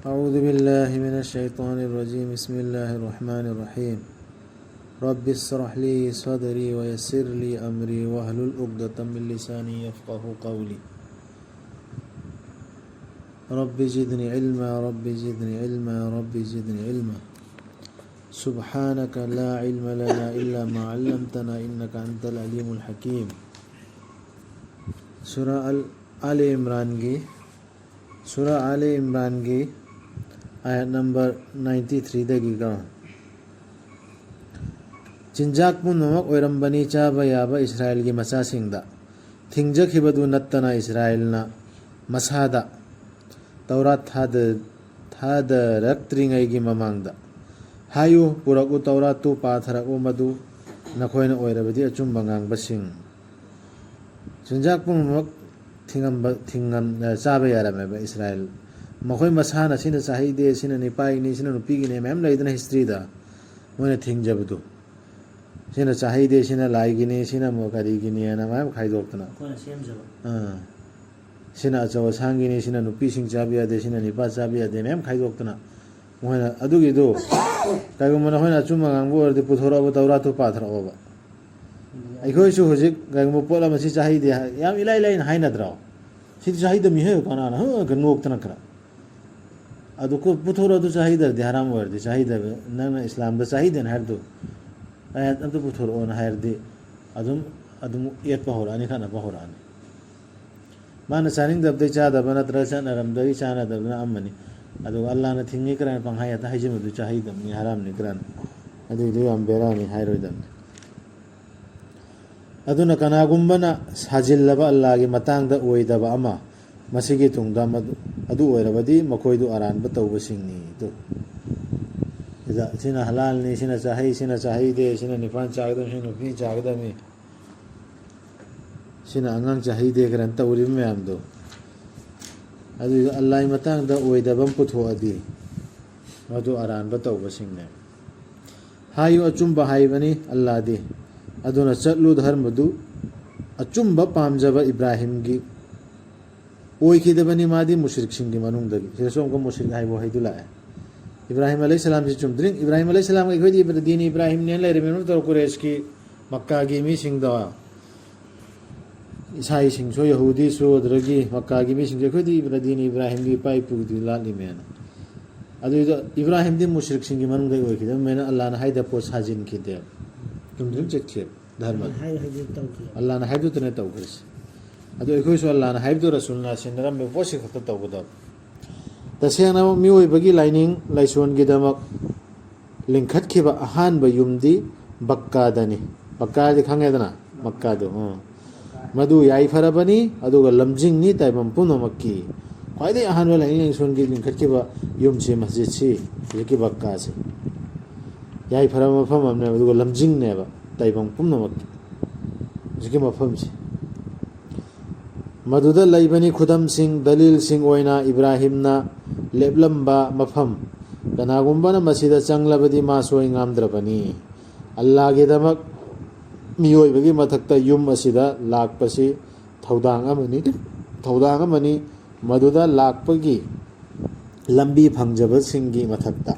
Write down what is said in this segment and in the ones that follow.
أعوذ بالله من الشيطان الرجيم بسم الله الرحمن الرحيم رب اشرح لي صدري ويسر لي أمري واحلل عقدة من لساني يفقه قولي رب زدني علما رب زدني علما رب زدني علما سبحانك لا علم لنا إلا ما علمتنا إنك أنت العليم الحكيم سورة آل इमरान की आयत नंबर 93 दगीगा चिंजाक पुनमक ओइरंबनी चाबा याबा इस्राएल की मसासिंगदा थिंगजखिबदु नत्तना इस्राएलना मसादा तौरात थादरक्त्रिंगैगी ममांगदा हायु पुरकु तौरातु पाथरकु मदु नखोयना ओइरबदि अचुम्बा ngangbasing चिंजाक पुनमक थिंगम चाबा यारमेबा इस्राएल मखोय मसाना सिना चाहिदे सिना निपाइनी सिना नुपीगिने मैम लैदना हिस्ट्री दा मोने थिंगजबदु सिना चाहिदे सिना लाइगिने सिना मोकरीगिने ना मैम खाइदोक्तना कोना सेमजबा सिना अचव सांगिने सिना नुपी सिंग चाबिया दे सिना निपा चाबिया दे मैम खाइदोक्तना मोना अदुगिदो कायगुमना होयना चुम्मा गांगबो अर्दि पुथोराबो तौरातु पाथराबो अखोयसु होजिक गांगबो पोला मसि चाहिदे याम इलाइ लाइन हाइनद्रा सि चाहिदे मिहे कनाना ह गनोक्तना करा अदुको पुथोरादु चाहिदे दे हराम वर्दि चाहिदे नन इस्लाम दा चाहिदे हरदु आयत अदु पुथोर ओन हरदि अदुम येत पहोरानि खाना पहोरानि माना चानिंग दबदे चादा बनत्र चानरम दरि चाना दबना अम्मनि अदु अल्लाह ना थिंगी करन पंहाया ता हाइजमदु चाहिदे नि हराम नि करन अदु दु अम बेरानि हाइरोदम अदुना कनागुम्बना साजिल्लबा अल्लाह की मतंगदा ओइदबा अमा मसिगी तुंगदा अदु ओइरबदि मखोयदु अरानबा तौबसिंगनि तो इदा सिना हलाल नि सिना चाहिदे सिना निफान चागदम सिना नुफी चागदमी सिना अंगांग चाहिदे करन तौरि मयामदो अदु अल्लाह की मतंगदा ओइदबम पुथोअदि मदु अरानबा तौबसिंगने हायु अचुम्बा हाइबनी अल्लाह दि अदुना चलु धर्मदु अचुम्बा पामजबा इब्राहिम की ओइखिदबनी मादी मुशरिक सिंगी मनुंगदगी सिरसोम को मुशरिक हाइबो हाइदुला इब्राहिम अलैहिस्सलाम से चुमद्रिंग इब्राहिम अलैहिस्सलाम के खोदी दीन इब्राहिम ने लेरेमेनु तो कुरैश की मक्का की मी सिंगदा ईसाई सिंग सो यहूदी सो दरगी मक्का की मी सिंग खोदी दीन इब्राहिम की पाई पुगदि लाली मेन अदु इब्राहिम दि मुशरिक सिंगी मनुंगदगी ओइखिदब मेना अल्लाह ने हाइदा पोस हाजिन खिदे तुमद्रिंग चेक धर्म अल्लाह ने हाइदु तने तौग्रस अदु एखोयसु अल्लाह ने हाइदु रसूलना सिनरम बे पोसि खत तौगद तसेना मिओइबगी लाइनिंग लाइसोन गिदमक लिंखत खिबा अहान ब युमदी बक्का दनी बक्का दि खंगेदना मक्का दो मदु याई फरबनी अदुगा लमजिंग नि ताइबम पुनमक्की ख्वाइदे अहान व लाइनिंग लाइसोन गी लिंखत खिबा युम से मस्जिद से जेकी बक्का से याई फरम मफम हमने अदुगा लमजिंग नेबा ताइबम पुनमक जेकी मफम से मदुदा लैबनी खुदम सिंह दलील सिंह ओइना इब्राहिमना लेबलंबा मफम कनागुम्बना मसीदा चंगलबदी मासोय ngamद्रबनी अल्लाह के दमक मियोइबगी मथक्ता युम असिदा लाकपसी थौदांग अमनी मदुदा लाकपगी लंबी फंगजब सिंगी मथक्ता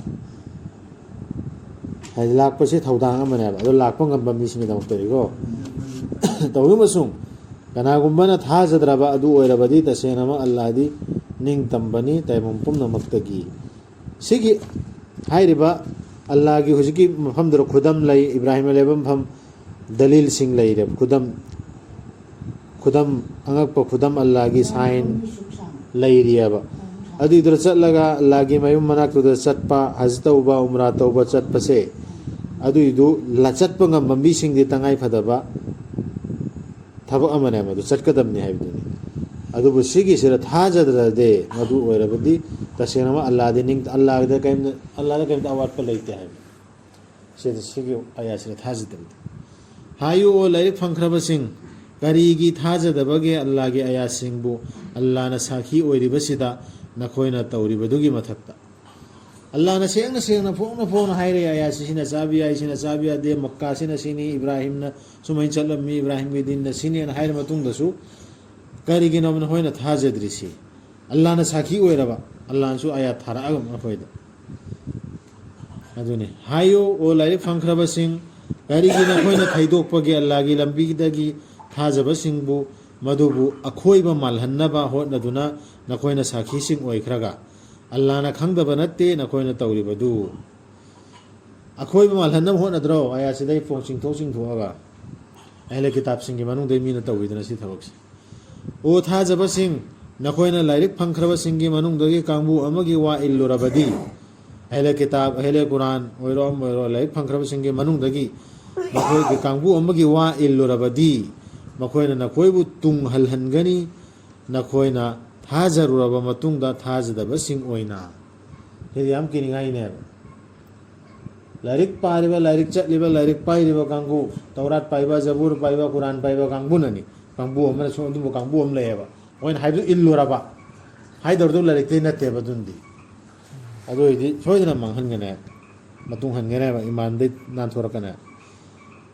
हाय लाकपसी थौदांग अमने अदो लाकप ngamba mi singi damक्तरिगो तौरु मसुंग कनागुम्बना थाजद्रबा अदु ओइरबदी तसेनमा अल्लाह दी निंग तंबनी तैमम पुनमक्तगी सिगी हाइरिबा अल्लाह की हुजिकी मफम दर खुदम लै इब्राहिम लेबम फम दलील सिंह लै रे खुदम अंगक खुदम अल्लाह की साइन लै रियबा अदु इधर चलगा अल्लाह की मयुम मनाक तुद चटपा हज तौबा उमरा तौबा चटपसे अदु इदु लचटपा ngambambi सिंह दि तंगाई फदबा थबक अमने मदु चटकदमनि हाइबदुनि अदुबु सिगी सिरा थाजद्रदे मदु ओइरबदि तसेनमा अल्लाह दे निंग अल्लाह दे कैम अवाट प लैते हाइब सिगी आया सिरा थाजद्रदे हायु ओ लै फंखरब सिंह करीगी थाजदबगे अल्लाह के आया सिंहबु अल्लाह न साखी ओइरिबसिदा नखोइना तौरिबदुगी मथक्ता अल्लाह न सेंगना फोन हाइरे आया सिना चाबिया दे मक्का सिना सिनी इब्राहिम न सुमै चलमी इब्राहिम के दिन न सिनी न हाइर मतुंग दसु करिगिन अमन होइना थाजद्रिसी ꯑꯜꯂꯥꯍꯅ ꯁꯥꯈꯤ ꯑꯣꯏꯔꯕ ꯑꯜꯂꯥꯍꯅꯁꯨ ꯑꯌꯥꯠ ꯊꯥꯔꯛꯑꯒ ꯃꯈꯣꯏꯗ ꯑꯗꯨꯅꯤ ꯍꯥꯏꯌꯣ ꯑꯣ ꯂꯥꯏꯔꯤꯛ ꯐꯪꯈ꯭ꯔꯕꯁꯤꯡ ꯀꯔꯤꯒꯤ ꯅꯈꯣꯏꯅ ꯊꯩꯗꯣꯛꯄꯒꯤ ꯑꯜꯂꯥꯍꯒꯤ ꯂꯝꯕꯤꯗꯒꯤ ꯊꯥꯖꯕꯁꯤꯡꯕꯨ ꯃꯗꯨꯕꯨ ꯑꯈꯣꯏꯕ ꯃꯥꯜꯍꯟꯅꯕ ꯍꯣꯠꯅꯗꯨꯅ ꯅꯈꯣꯏꯅ ꯁꯥꯈꯤꯁꯤꯡ ꯑꯣꯏꯈ꯭ꯔꯒ ꯑꯜꯂꯥꯍꯅ ꯈꯪꯗꯕ ꯅꯠꯇꯦ ꯅꯈꯣꯏꯅ ꯇꯧꯔꯤꯕꯗꯨ ꯑꯈꯣꯏꯕ ꯃꯥꯜꯍꯟꯅꯕ ꯍꯣꯠꯅꯗ꯭ꯔꯣ ꯑꯌꯥꯠꯁꯤꯗꯩ ꯆꯤꯡꯊꯣꯛꯑꯒ ꯑꯍꯂꯦ ꯀꯤꯇꯥꯕꯁꯤꯡꯒꯤ ꯃꯅꯨꯡꯗ ꯃꯤꯅ ꯇꯧꯋꯤꯗꯅ ꯁꯤ ꯊꯕꯛꯁꯦ ꯑꯣ ꯊꯥꯖꯕꯁꯤꯡ ꯅꯈꯣꯏꯅ ꯂꯥꯏꯔꯤꯛ ꯐꯪꯈ꯭ꯔꯕꯁꯤꯡꯒꯤ ꯃꯅꯨꯡꯗꯒꯤ ꯀꯥꯡꯕꯨ ꯑꯃꯒꯤ ꯋꯥ ꯏꯜꯂꯨꯔꯕꯗꯤ ꯑꯍꯂꯦ ꯀꯤꯇꯥꯕ ꯑꯍꯂꯦ ꯀꯨꯔꯥꯟ ꯑꯣꯏꯔꯣ ꯑꯃ ꯑꯣꯏꯔꯣ ꯂꯥꯏꯔꯤꯛ ꯐꯪꯈ꯭ꯔꯕꯁꯤꯡꯒꯤ ꯃꯅꯨꯡꯗꯒꯤ ꯃꯈꯣꯏꯒꯤ ꯀꯥꯡꯕꯨ ꯑꯃꯒꯤ ꯋꯥ ꯏꯜꯂꯨꯔꯕꯗꯤ ꯃꯈꯣꯏꯅ ꯅꯈꯣꯏꯕు ꯇꯨꯡ ꯍꯜꯍꯟꯒꯅꯤ ꯅꯈꯣꯏꯅ ꯊꯥꯖꯔꯨꯔꯕ ꯃꯇꯨꯡꯗ ꯊꯥꯖꯗꯕꯁꯤꯡ ꯑꯣꯏꯅ ꯁꯤꯗꯤ ꯌꯥꯝ ꯀꯤꯅꯤꯡꯉꯥꯏꯅꯦꯕ ꯂꯥꯏꯔꯤꯛ ꯄꯥꯔꯤꯕ ꯂꯥꯏꯔꯤꯛ ꯆꯠꯂꯤꯕ ꯂꯥꯏꯔꯤꯛ ꯄꯥꯏꯔꯤꯕ ꯀꯥꯡꯕꯨ ꯇꯧꯔꯥꯠ ꯄꯥꯏꯕ ꯖꯕꯨꯔ ꯄꯥꯏꯕ ꯀꯨꯔꯥꯟ ꯄꯥꯏꯕ ꯀꯥꯡꯕꯨꯅꯅꯤ ꯀꯥꯡꯕꯨ ꯑꯃꯅ ꯁꯨꯝ ꯑꯗꯨꯝꯕ ꯀꯥꯡꯕꯨ ꯑꯃ ꯂꯩꯌꯦꯕ ꯃꯣꯏꯅ ꯍꯥꯏꯕꯗꯨ ꯏꯜꯂꯨꯔꯕ ꯍꯥꯏꯗꯧꯔꯗꯨ ꯂꯥꯏꯔꯤꯛꯇꯩ ꯅꯠꯇꯦꯕ ꯑꯗꯨꯅꯗꯤ ꯑꯗꯨ ꯑꯣꯏꯔꯗꯤ ꯁꯣꯏꯗꯅ ꯃꯥꯡꯍꯟꯒꯅꯤ ꯃꯇꯨꯡ ꯍꯟꯒꯅꯦꯕ ꯏꯃꯥꯟꯗꯩ ꯅꯥꯟꯊꯣꯔꯛꯀꯅꯤ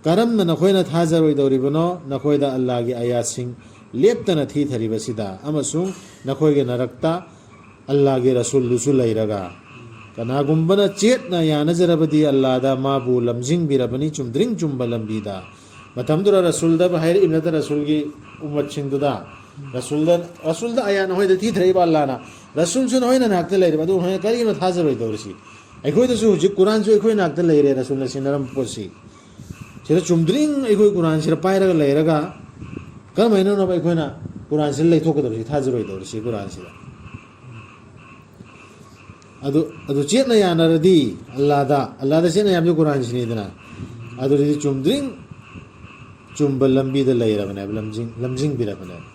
ꯀꯔꯝꯅ ꯅꯈꯣꯏꯅ ꯊꯥꯖꯔꯣꯏꯗꯧꯔꯤꯕꯅꯣ ꯅꯈꯣꯏꯗ ꯑꯜꯂꯥꯍꯒꯤ ꯑꯌꯥꯠꯁꯤꯡ ꯂꯦꯞꯇꯅ ꯊꯤꯊꯔꯤꯕꯁꯤꯗ ꯑꯃꯁꯨꯡ ꯅꯈꯣꯏꯒꯤ ꯅꯔꯛꯇ ꯑꯜꯂꯥꯍꯒꯤ ꯔꯁꯨꯜꯗꯨꯁꯨ ꯂꯩꯔꯒ ꯀꯅꯥꯒꯨꯝꯕꯅ ꯆꯦꯠꯅ ꯌꯥꯅꯖꯔꯕꯗꯤ ꯑꯜꯂꯥꯍꯗ ꯃꯥꯕꯨ ꯂꯝꯖꯤꯡꯕꯤꯔꯕꯅꯤ ꯆꯨꯝꯗ꯭ꯔꯤꯡ ꯆꯨꯝꯕ ꯂꯝꯕꯤꯗ ꯃꯇꯝꯗꯨꯗ ꯔꯁꯨꯜꯗ ꯍꯥꯏꯔꯛꯏꯕ ꯅꯠꯇ ꯔꯁꯨꯜꯒꯤ ꯎꯝꯃꯠꯁꯤꯡꯗꯨꯗ ꯔꯁꯨꯜꯗ ꯑꯌꯥ ꯅꯈꯣꯏꯗ ꯊꯤꯊꯔꯛꯏꯕ ꯑꯜꯂꯥꯍꯅ ꯔꯁꯨꯜꯁꯨ ꯅꯈꯣꯏꯅ ꯅꯥꯛꯇ ꯂꯩꯔꯤꯕ ꯑꯗꯨ ꯅꯈꯣꯏꯅ ꯀꯔꯤꯒꯤꯅꯣ ꯊꯥꯖꯔꯣꯏꯗꯧꯔꯤꯁꯤ ꯑꯩꯈꯣꯏꯗꯁꯨ ꯍꯧꯖꯤꯛ ꯀꯨꯔꯥꯟꯁꯨ ꯑꯩꯈꯣꯏ ꯅꯥꯛꯇ ꯂꯩꯔꯦ ꯔꯁꯨꯜꯅ ꯁꯤꯟꯅꯔꯝꯕ ꯄꯣꯠꯁꯤ ꯁꯤꯗ ꯆꯨꯝꯗ꯭ꯔꯤꯡ ꯑꯩꯈꯣꯏ ꯀꯨꯔꯥꯟꯁꯤꯗ ꯄꯥꯏꯔꯒ ꯂꯩꯔꯒ ꯀꯔꯝꯍꯥꯏꯅꯅꯣꯕ ꯑꯩꯈꯣꯏꯅ ꯀꯨꯔꯥꯟꯁꯤꯗ ꯂꯩꯊꯣꯛꯀꯗꯧꯔꯤꯁꯤ ꯊꯥꯖꯔꯣꯏꯗꯧꯔꯤꯁꯤ ꯀꯨꯔꯥꯟꯁꯤꯗ ꯑꯗꯨ ꯆꯦꯠꯅ ꯌꯥꯅꯔꯗꯤ ꯑꯜꯂꯥꯍꯗ ꯆꯦꯠꯅ ꯌꯥꯕꯗꯤ ꯀꯨꯔꯥꯟꯁꯤꯅꯤꯗꯅ ꯑꯗꯨꯗꯤ ꯆꯨꯝꯗ꯭ꯔꯤꯡ ꯆꯨꯝꯕ ꯂꯝꯕꯤꯗ ꯂꯩꯔꯕꯅꯦꯕ ꯂꯝꯖꯤꯡꯕꯤꯔꯕꯅꯦꯕ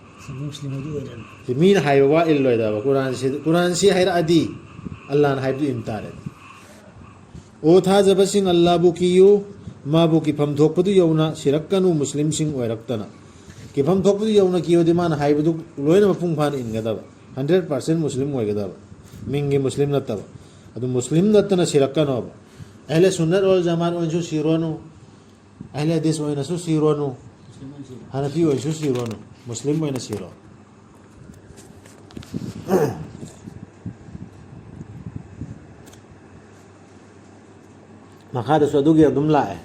ꯃꯤꯅ ꯍꯥꯏꯕ ꯋꯥ ꯏꯜꯂꯣꯏꯗꯕ ꯀꯨꯔꯥꯟꯁꯤ ꯍꯥꯏꯔꯛꯑꯗꯤ ꯑꯜꯂꯥꯍꯅ ꯍꯥꯏꯕꯗꯨ ꯏꯟ ꯇꯥꯔꯦ ꯑꯣ ꯊꯥꯖꯕꯁꯤꯡ ꯑꯜꯂꯥꯍꯕꯨ ꯀꯤꯌꯨ ꯃꯥꯕꯨ ꯀꯤꯐꯝ ꯊꯣꯛꯄꯗꯨ ꯌꯧꯅ ꯁꯤꯔꯛꯀꯅꯨ ꯃꯨꯁꯂꯤꯝꯁꯤꯡ ꯑꯣꯏꯔꯛꯇꯅ ꯀꯤꯐꯝ ꯊꯣꯛꯄꯗꯨ ꯌꯧꯅ ꯀꯤꯌꯨꯗꯤ ꯃꯥꯅ ꯍꯥꯏꯕꯗꯨ ꯂꯣꯏꯅ ꯃꯄꯨꯡ ꯐꯥꯅ ꯏꯟꯒꯗꯕ 100% ꯃꯨꯁꯂꯤꯝ ꯑꯣꯏꯒꯗꯕ ꯃꯤꯡꯒꯤ ꯃꯨꯁꯂꯤꯝ ꯅꯠꯇꯕ ꯑꯗꯨ ꯃꯨꯁꯂꯤꯝ ꯅꯠꯇꯅ ꯁꯤꯔꯛꯀꯅꯣꯕ ꯑꯍꯂꯦ ꯁꯨꯟꯅꯠ ꯋꯥꯜ ꯖමාꯠ ꯑꯣꯏꯅꯁꯨ ꯁꯤꯔꯣꯅꯨ ꯑꯍꯂꯦ ꯍꯗꯤꯁ ꯑꯣꯏꯅꯁꯨ ꯁꯤꯔꯣꯅꯨ ꯍꯅꯐꯤ ꯑꯣꯏꯅꯁꯨ ꯁꯤꯔꯣꯅꯨ ꯃꯨꯁꯂꯤꯝ ꯑꯣꯏꯅ ꯁꯤꯔꯣ ꯃꯈꯥꯗꯁꯨ ꯑꯗꯨꯒꯤ ꯑꯗꯨꯝ ꯂꯥꯛꯑꯦ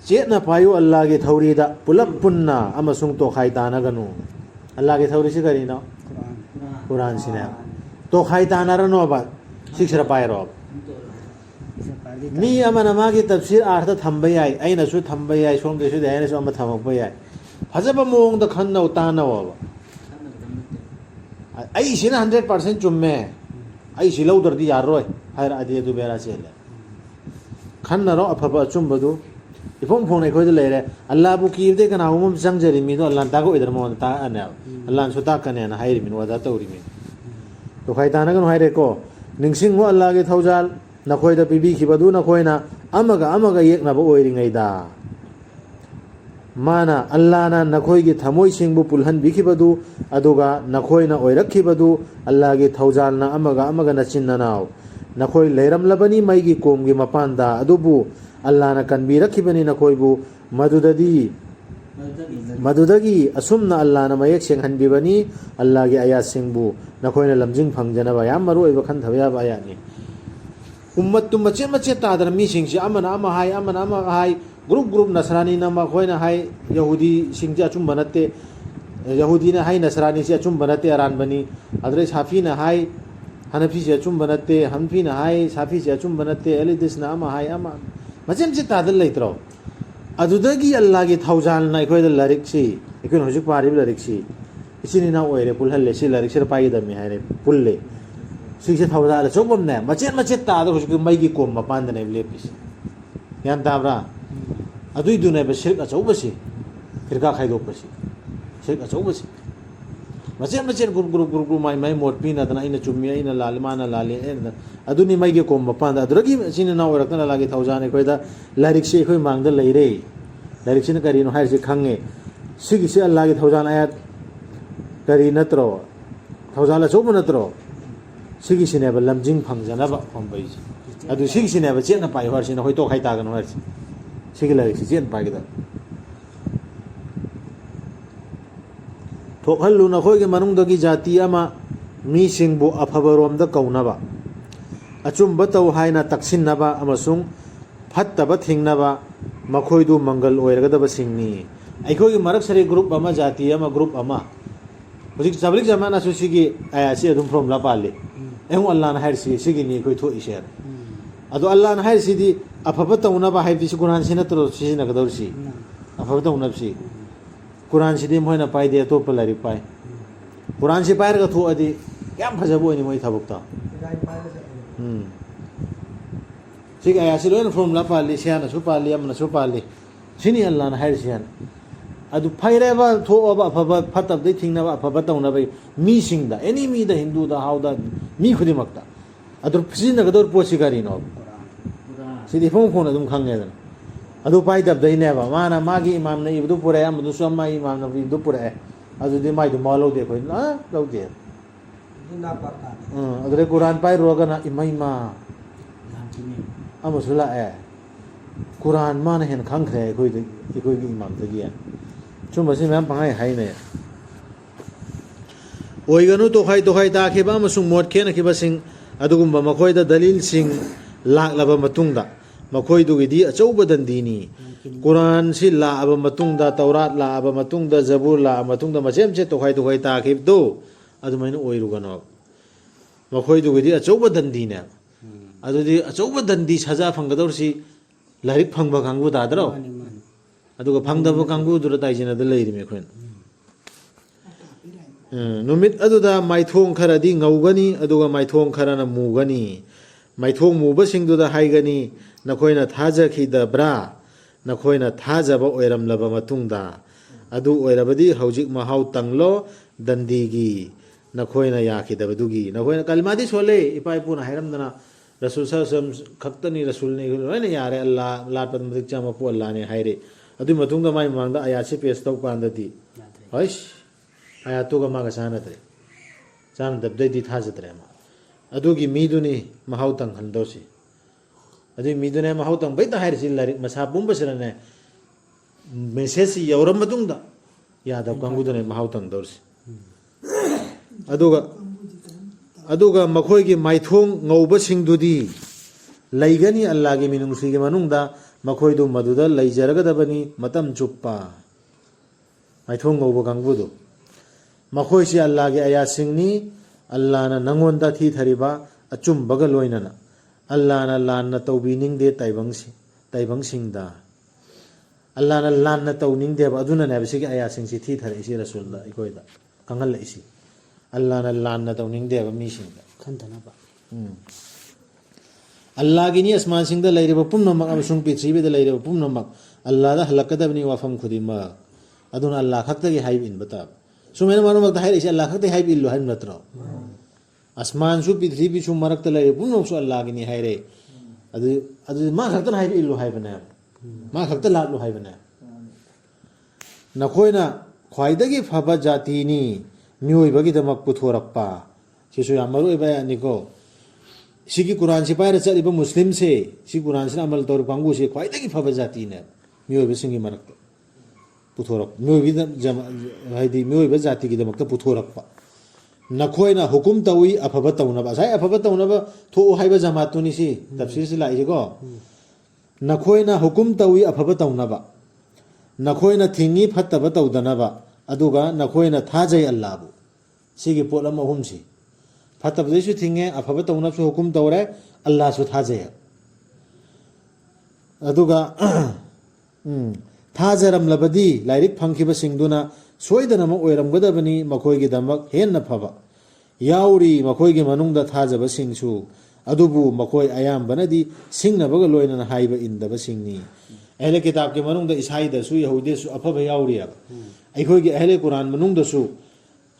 ꯆꯦꯠꯅ ꯄꯥꯏꯌꯨ ꯑꯜꯂꯥꯍꯒꯤ ꯊꯧꯔꯤꯗ ꯄꯨꯂꯞ ꯄꯨꯟꯅ ꯑꯃꯁꯨꯡ ꯇꯣꯈꯥꯏ ꯇꯥꯅꯒꯅꯨ ꯑꯜꯂꯥꯍꯒꯤ ꯊꯧꯔꯤꯁꯤ ꯀꯔꯤꯅꯣ ꯀꯨꯔꯥꯟꯁꯤꯅꯦꯕ ꯇꯣꯈꯥꯏ ꯇꯥꯅꯔꯅꯣꯕ ꯁꯤꯛꯁꯤꯗ ꯄꯥꯏꯔꯣꯕ ꯃꯤ ꯑꯃꯅ ꯃꯥꯒꯤ ꯇꯐꯁꯤꯔ ꯑꯥꯔꯊ ꯊꯝꯕ ꯌꯥꯏ ꯑꯩꯅꯁꯨ ꯊꯝꯕ ꯌꯥꯏ ꯁꯣꯝꯗꯁꯨ ꯑꯩꯅꯁꯨ ꯑꯃ ꯊꯝꯃꯛꯄ ꯌꯥꯏ ꯐꯖꯕ ꯃꯑꯣꯡꯗ ꯈꯟꯅꯧ ꯇꯥꯅꯧꯕ ꯑꯩꯁꯤꯅ 100% ꯆꯨꯝꯃꯦ ꯑꯩꯁꯤ ꯂꯧꯗ꯭ꯔꯗꯤ ꯌꯥꯔꯣꯏ ꯍꯥꯏꯔꯛꯑꯗꯤ ꯑꯗꯨ ꯕꯦꯔꯥ ꯆꯦꯜꯂꯦ ꯈꯟꯅꯔꯣ ꯑꯐꯕ ꯑꯆꯨꯝꯕꯗꯨ ꯏꯐꯣꯡ ꯐꯣꯡꯅ ꯑꯩꯈꯣꯏꯗ ꯂꯩꯔꯦ ꯑꯜꯂꯥꯍꯕꯨ ꯀꯤꯕꯗꯩ ꯀꯅꯥꯒꯨꯝꯕ ꯑꯃ ꯆꯪꯖꯔꯤ ꯃꯤꯗꯣ ꯑꯜꯂꯥꯍꯅ ꯇꯥꯛꯑꯣꯏꯗꯅ ꯃꯉꯣꯟꯗ ꯇꯥꯛꯑꯅꯦꯕ ꯑꯜꯂꯥꯍꯅꯁꯨ ꯇꯥꯛꯀꯅꯦꯅ ꯍꯥꯏꯔꯤꯃꯤꯅ ꯑꯣꯔꯗꯔ ꯇꯧꯔꯤꯃꯤꯅ ꯇꯣꯈꯥꯏ ꯇꯥꯅꯒꯅꯨ ꯍꯥꯏꯔꯦꯀꯣ ꯅꯤꯡꯁꯤꯡꯉꯨ ꯑꯜꯂꯥꯍꯒꯤ ꯊꯧꯖꯥꯜ ꯅꯈꯣꯏꯗ ꯄꯤꯕꯤꯈꯤꯕꯗꯨꯅꯈꯣꯏꯅ ꯑꯃꯒ ꯌꯦꯛꯅꯕ ꯑꯣꯏꯔꯤꯉꯩꯗ ꯃꯥꯅ ꯑꯜꯂꯥꯍꯅ ꯅꯈꯣꯏꯒꯤ ꯊꯃꯣꯏꯁꯤꯡꯕꯨ ꯄꯨꯜꯍꯟꯕꯤꯈꯤꯕꯗꯨ ꯑꯗꯨꯒ ꯅꯈꯣꯏꯅ ꯑꯣꯏꯔꯛꯈꯤꯕꯗꯨ ꯑꯜꯂꯥꯍꯒꯤ ꯊꯧꯖꯥꯜꯅ ꯑꯃꯒ ꯅꯆꯤꯟ ꯅꯅꯥꯎ नखोई लेरमलबनी मैगी कोमगी मपानदा अदुबु अल्लाहना कनबीरखिबनी नखोइबु मदुदगी असुमना अल्लाहना मयेक सेंहनबिबनी अल्लाहगी आयातसिंगबु नखोइना लमजिंग फंगजनबा याम मरुओइबा खनथबयाबा आयातनी उम्मत तुम मचे मचे तादर मीसिंगसि अमना अमा हाय ग्रुप नसरानी नमा खोइना हाय यहूदी सिंगजे अचुम्बा नत्ते यहूदी ने हाय नसरानी से अचुम्बा नत्ते अरानबनी अदरे साफी ने हाय हनफी से अचुम्बा नत्ते हनफी ने हाय साफी से अचुम्बा नत्ते एलिदिस ना अमा हाय अमा मचे मचे तादर लेत्रो अदुदगी अल्लाह की थौजालना अखोइदा लारिकसि अखोइन हुजुक पारिब लारिकसि इसिनि ना ओइरे पुलहल्ले सि लारिकसि पाइदमी हायरे पुल्ले सिसे थौजाल चोबमने मचे तादर हुजुक मैगी कोम मपानदने लेपिस यान ताब्रा अदुइदुने बसिर अचौबसि फिरका खाइदोपसि सिर अचौबसि मचे ग्रुप माई मोट पीनदना इन चुम्मी इन लाल माना लाले अदुनि मैगी कोम मपानदा अदुरगी सिनि ना ओरकना लागे थौजाने अखोइदा लारिकसि अखोइ मांगदा लैरे लारिकसिन करिनो हाइरसि खंगे सिगिसि अल्लाह की थौजान आयात करी नत्रो थौजान अचौब नत्रो सिगिसिनेबा लमजिंग फंगजनबा फंबैसि अदु सिगिसिनेबा चेतना पाइ हरसिन होय तो खाइतागन हरसि सिगि लारिकसि चेन पाइगदा थोहल्लु नखोइगे मनुंगदगी जाति अमा mi singbu aphabarom da kaunaba achumba tau haina taksinnaba amasung phattaba thingnaba makhoidu mangal oiragadaba singni aikoi marak sari group ama jati ama group ama hujik sablik zamana su sigi ayasi adum from la pali eng Allah na hairsi sigi ni koi tho isher ado Allah na hairsi di afaba taunaba haibdi si Quran sina tro sina kadorsi afaba taunabsi Quran si di moina pai de to palari pai Quran si pai ga tho adi kyam phajabo ni moi thabukta sigi ayasi lo from la pali siana su pali amna su pali sini Allah na hairsi han adu phaireba thoaba afaba phatab dei thingnaba afaba taunaba mi singda any mi da hindu da how da mi khudi makta adu sina gador posi gari no sidi phone phone adum khange da adu pai dab dei neba mana magi imam na ibdu pura am du samma imam na ibdu pura adu de mai du malo de khoi na lo de na parta adu re Quran pai roga na imai ma amusula Quran mana hen khang khre khoi de khoi gi imam de gi chumba si mem pangai hai ne oiganu to khai ta khiba amasung mot khen khiba sing adugumba makhoi da dalil sing laklaba matungda makhoi du gi achauba dandini Quran si la aba matungda Taurat la aba matungda Zabur la matungda machem che to khai ta khib do adumaina oirugano makhoi du gi achauba dandine adudi achauba dandi saja phanggador si larik phangba kangbu dadro aduga phangdaba kangbu dura taijina da leiri me khoin numit aduda maithong kharadi ngaugani aduga maithong kharana mugani maithong muba singdu da haigani nakhoina thaja khidabra nakhoina thajaba oiramlaba matungda adu oirabadi haujik mahau tanglo dandigi nakhoina yakhidabadugi nakhoina kalmadi sole ipai puna hairamdana rasul sallam khaktani rasul ne loina yare Allah latpan madik chama pu Allah ne haire adu matungda mai mangda ayat se pes tau pandati hoish ayat to ga maga sana tre san dabdai di thajatre ma adu gi miduni mahau tang handosi adu midune mahau tang bai ta hair sil lari masa bumba sirane message yauram matungda yada kangudune mahau tang dorsi aduga makhoi gi maithong ngauba singdudi laigani Allah gi minung si gi manungda makhoi du maduda laijaraga dabani matam chuppa maithong ngauba kangbudu makhoi si Allah gi aya singni Allah na nangonda thi thariba achum baga loinana Allah na lan na tawbining de taibang singda Allah na lan na tawning de aduna na bisi gi aya sing si thi thari si rasulullah ikoida kangal isi Allah na lan na tawning de ba mi singda khantana ba Allah gi ni asman singda lairiba pumna mak amsung pithibi da lairiba pumna mak Allah da halakadabni wafam khudima aduna Allah khakta gi haib in bata sumena manu mak da hair isi Allah khakta haib illu haim natro asman su pithibi su marak ta lairiba pumna su Allah gi ni haire adu ma khakta haib illu haibana ma khakta la lu haibana nakhoina khwaidagi phaba jati ni mioi bagi da mak puthorakpa sisu yamaru iba niko sigi Quran si paira chali ba muslim se si Quran sin amal tor pangu se khwaidagi phaba jati ne mioi ba singi marak puthorak mioi da jama haidi mioi ba jati gi da mak puthorakpa nakhoina hukum tawi aphaba tauna ba sai aphaba tauna ba tho haiba jamaatu ni si tafsir si lai go nakhoina hukum tawi aphaba tauna ba nakhoina thingi phattaba taudana ba aduga nakhoina thajai Allah bu sigi polam ahum si phattaba su thinge aphaba tauna su hukum tawre Allah su thajai aduga thajaram labadi lairik phangkiba singduna soidana ma oiram gadabani makhoi gi damak henna phaba yauri makhoi gi manungda thajaba singsu adubu makhoi ayam banadi singna baga loina haiba indaba singni ahle kitab ke manungda isai da su yahudi su aphaba yauri ab akhoi gi ahle Quran manungda su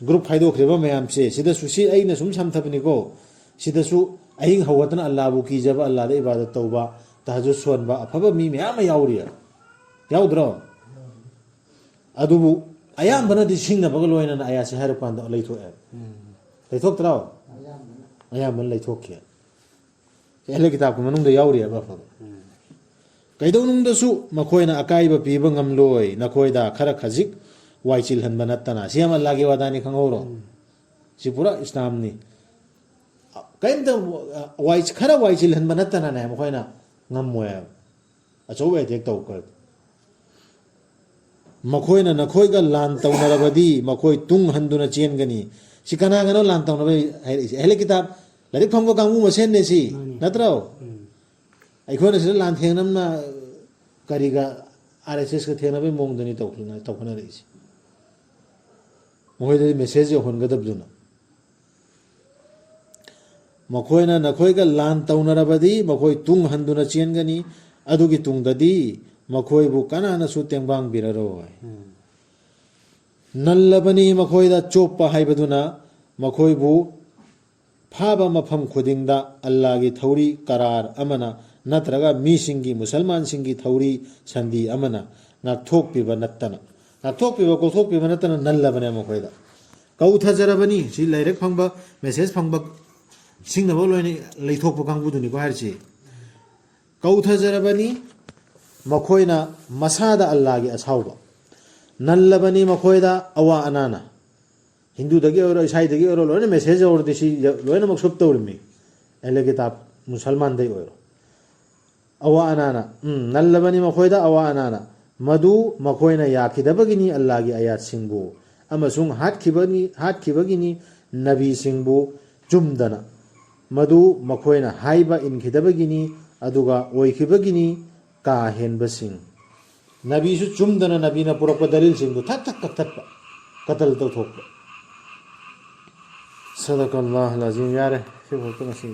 group phaido khriba mayam se sida su si aina sum samthabni ko sida su aing hawatna Allah bu ki jaba Allah da ibadat tauba tahajjud sonba aphaba mi mayam yauri yaudro adubu ayam banadi singna baga loina na ayase har panda leitho leithok trao ayam ban leithok ke ahle kitab ke manungda yauri ab aphaba kaidonung su makhoina akaiba piba ngamloi nakhoida khara khajik waichil hanba natana siam Allah gi wadani khangoro ꯁꯤ ꯄꯨꯔꯥ ꯏꯁꯂꯥꯝꯅꯤ ꯀꯔꯤꯝꯇ ꯈꯔ ꯋꯥꯏ ꯆꯤꯜꯍꯟꯕ ꯅꯠꯇꯅꯅꯦ ꯃꯈꯣꯏꯅ ꯉꯝꯃꯣꯏꯕ ꯑꯆꯧꯕ attack ꯇꯧꯈ꯭ꯔꯗꯤ ꯃꯈꯣꯏꯅ ꯅꯈꯣꯏꯒ ꯂꯥꯟ ꯇꯧꯅꯔꯕꯗꯤ ꯃꯈꯣꯏ ꯇꯨꯡ ꯍꯟꯗꯨꯅ ꯆꯦꯟꯒꯅꯤ ꯁꯤ ꯀꯅꯥꯒꯅꯣ ꯂꯥꯟ ꯇꯧꯅꯕ ꯍꯥꯏꯔꯛꯏꯁꯦ ꯑꯍꯂꯤ ꯀꯤꯇꯥꯕ ꯂꯥꯏꯔꯤꯛ ꯐꯪꯕ ꯀꯥꯡꯕꯨ ꯃꯁꯦꯟꯅꯦ ꯁꯤ ꯅꯠꯇ꯭ꯔꯣ ꯑꯩꯈꯣꯏꯅ ꯁꯤꯗ ꯂꯥꯟ ꯊꯦꯡꯅꯕꯅ ꯀꯔꯤꯒ RSSꯒ ꯊꯦꯡꯅꯕꯒꯤ ꯃꯑꯣꯡꯗꯅꯤ ꯇꯧꯈꯠꯅꯔꯛꯏꯁꯦ ꯃꯈꯣꯏꯗꯗꯤ ꯃꯦꯁꯦꯖ ꯌꯧꯍꯟꯒꯗꯕꯗꯨꯅ ꯃꯈꯣꯏꯅ ꯅꯈꯣꯏꯒ ꯂꯥꯟ ꯇꯧꯅꯔꯕꯗꯤ ꯃꯈꯣꯏ ꯇꯨꯡ ꯍꯟꯗꯨꯅ ꯆꯦꯟꯒꯅꯤ ꯑꯗꯨꯒꯤ ꯇꯨꯡꯗꯗꯤ ꯃꯈꯣꯏꯕꯨ ꯀꯅꯥꯅꯁꯨ ꯇꯦꯡꯕꯥꯡꯕꯤꯔꯔꯣꯏ ꯅꯜꯂꯕꯅꯤ ꯃꯈꯣꯏꯗ ꯆꯣꯞꯄ ꯍꯥꯏꯕꯗꯨꯅ ꯃꯈꯣꯏꯕꯨ ꯐꯥꯕ ꯃꯐꯝ ꯈꯨꯗꯤꯡꯗ ꯑꯜꯂꯥꯍꯒꯤ ꯊꯧꯔꯤ ꯀꯔꯥꯔ ꯑꯃꯅ ꯅꯠꯇ꯭ꯔꯒ ꯃꯤꯁꯤꯡꯒꯤ ꯃꯨꯁꯜꯃꯥꯟꯁꯤꯡꯒꯤ ꯊꯧꯔꯤ ꯁꯟꯗꯤ ꯑꯃꯅ ꯉꯥꯛꯊꯣꯛꯄꯤꯕ ꯅꯠꯇꯅ ꯉꯥꯛꯊꯣꯛꯄꯤꯕ ꯀꯧꯊꯣꯛꯄꯤꯕ ꯅꯠꯇꯅ ꯅꯜꯂꯕꯅꯦ ꯃꯈꯣꯏꯗ ꯀꯧꯊꯖꯔꯕꯅꯤ ꯁꯤ ꯂꯥꯏꯔꯤꯛ ꯐꯪꯕ ꯃꯦꯁꯦꯖ ꯐꯪꯕ ꯁꯤꯡꯅꯕ ꯂꯣꯏꯅ ꯂꯩꯊꯣꯛꯄ ꯀꯥꯡꯕꯨꯗꯨꯅꯤꯀꯣ ꯍꯥꯏꯔꯤꯁꯤ ꯀꯧꯊꯖꯔꯕꯅꯤ ꯃꯈꯣꯏꯅ ꯃꯁꯥꯗ ꯑꯜꯂꯥꯍꯒꯤ ꯑꯁꯥꯎꯕ ꯅꯜꯂꯕꯅꯤ ꯃꯈꯣꯏꯗ ꯑꯋꯥ ꯑꯅꯥꯅ ꯍꯤꯟꯗꯨꯗꯒꯤ ꯑꯣꯏꯔꯣ ꯏꯁꯥꯏꯗꯒꯤ ꯑꯣꯏꯔꯣ ꯂꯣꯏꯅ ꯃꯦꯁꯦꯖ ꯌꯧꯔꯗꯤ ꯁꯤ ꯂꯣꯏꯅꯃꯛ ꯁꯨꯞ ꯇꯧꯔꯤꯃꯤ ꯑꯍꯂꯤ ꯀꯤꯇꯥꯕ ꯃꯨꯁꯜꯃꯥꯟꯗꯩ ꯑꯣꯏꯔꯣ ꯑꯋꯥ ꯑꯅꯥꯅ ꯅꯜꯂꯕꯅꯤ ꯃꯈꯣꯏꯗ ꯑꯋꯥ ꯑꯅꯥꯅ ꯃꯗꯨ ꯃꯈꯣꯏꯅ ꯌꯥꯈꯤꯗꯕꯒꯤꯅꯤ ꯑꯜꯂꯥꯍꯒꯤ ꯑꯌꯥꯠꯁꯤꯡꯕꯨ ꯑꯃꯁꯨꯡ ꯍꯥꯠꯈꯤꯕꯒꯤꯅꯤ ꯅꯕꯤꯁꯤꯡꯕꯨ ꯆꯨꯝꯗꯅ ꯃꯗꯨ ꯃꯈꯣꯏꯅ ꯍꯥꯏꯕ ꯏꯟꯈꯤꯗꯕꯒꯤ니 ꯑꯗꯨꯒ ꯑꯣꯏꯈꯤꯕꯒꯤꯅꯤ ꯀꯥ ꯍꯦꯟꯕꯁꯤꯡ ꯅꯕꯤꯁꯨ ꯆꯨꯝꯗꯅ ꯅꯕꯤꯅ ꯄꯨꯔꯛꯄ ꯗꯂꯤꯜꯁꯤꯡꯗꯨ ꯊꯛ ꯊꯛ ꯀꯛꯊꯠꯄ ꯀꯇꯜ ꯇꯧꯊꯣꯛꯄ ꯁꯗꯀꯜꯂꯥꯍꯨꯜ ꯑꯖꯤꯝ ꯌꯥꯔꯦ ꯁꯤꯐꯥꯎꯗ ꯉꯁꯤ